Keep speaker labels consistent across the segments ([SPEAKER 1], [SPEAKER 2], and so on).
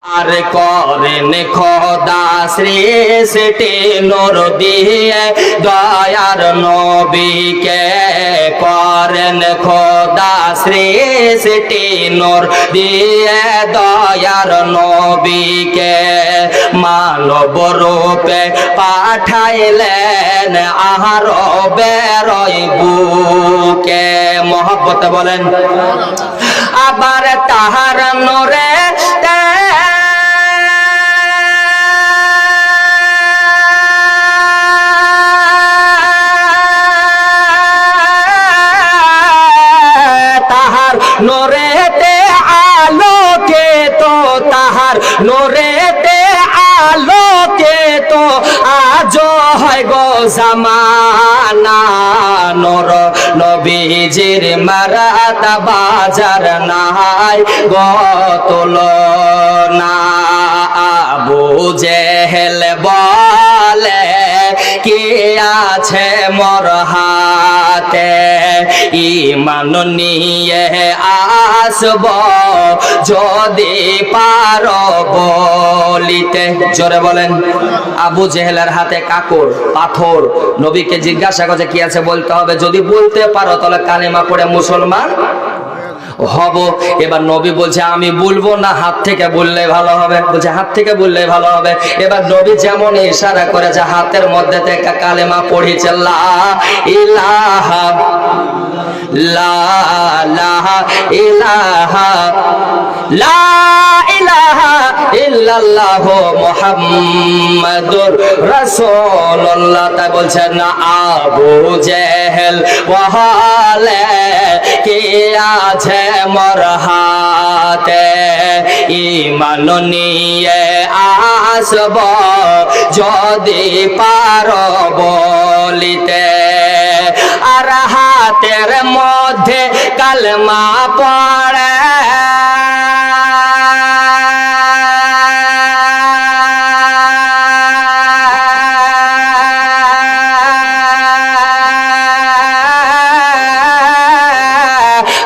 [SPEAKER 1] আর করেন খোদা সৃষ্টি নূর দিয়ে দয়ার নবীকে করেন খোদা সৃষ্টি নূর দিয়ে দয়ার নবীকে মানব রূপে পাঠাইলেন আরবের বুকে মহব্বত বলেন আবার তাহার নূরে নোরেতে আলোকে তো তাহার নোরেতে আলোকে তো আজ হয় গো জামানা নূর নবীজির মারাতা বাজার নাই গো তুলনা আবু জেহেল বলে কি আছে মোর হাতে ঈমান নিয়ে আসব যদি পারো বলিতে জোরে বলেন আবু জেহেলের হাতে কাকর পাথর নবীকে জিজ্ঞাসা করে কি আছে বলতে হবে যদি বলতে পারো তাহলে কালেমা পড়ে মুসলমান হব এবার নবী বলছে আমি বলবো না হাত থেকে বললে ভালো হবে বলছে হাত থেকে বললে ভালো হবে এবার নবী যেমন ইশারা করেছে হাতের মধ্যে থেকে কালেমা পড়েছে লা ইলাহা লা ইলাহা লা ইলাহা ইল্লাল্লাহু মুহাম্মাদুর রাসূলুল্লাহ তাই বলছেন না আবু জেহেল বলে কি আছে মোর হাতে ঈমান নিয়ে আসব যদি পারো বলিতে আর হাতের মধ্যে কালেমা পড়ে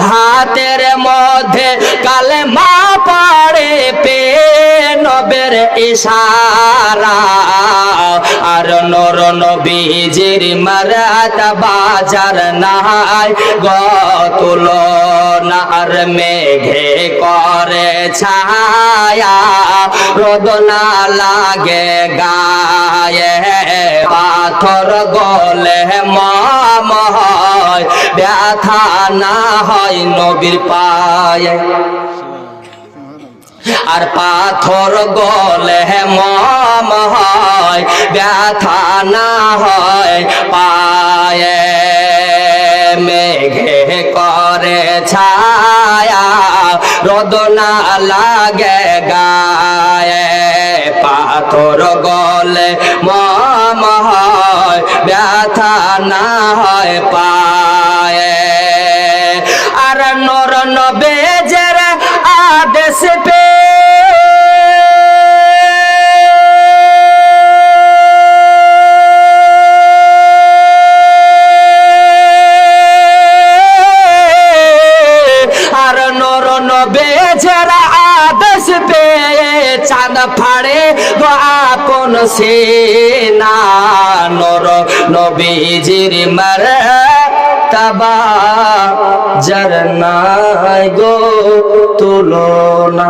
[SPEAKER 1] হাতের মধ্যে কালেমা পড়ে পে নবের ইশারা আর নূর নবীজির মারাতা বাজার নাই গো তুলনা আর মেঘে করে ছায়া রোদ না লাগে গায়ে পাথর গলে মম হয় ব্যথা না হয় নবীর পায়ে আর পাথর গলে মম হয় ব্যথা না হয় পায়ে মেঘে করে ছায়া রোদ না লাগে গায়ে পাথর গলে মম হয় ব্যথা না হয় পায়ে আর নূর নবীজির আদেশ পে আর নূর নবীজির আদেশ পে চাঁদ ফাড়ে গো আপন সিনা নূর নবীজির মারাতা বাজার নাই গো তুলনা।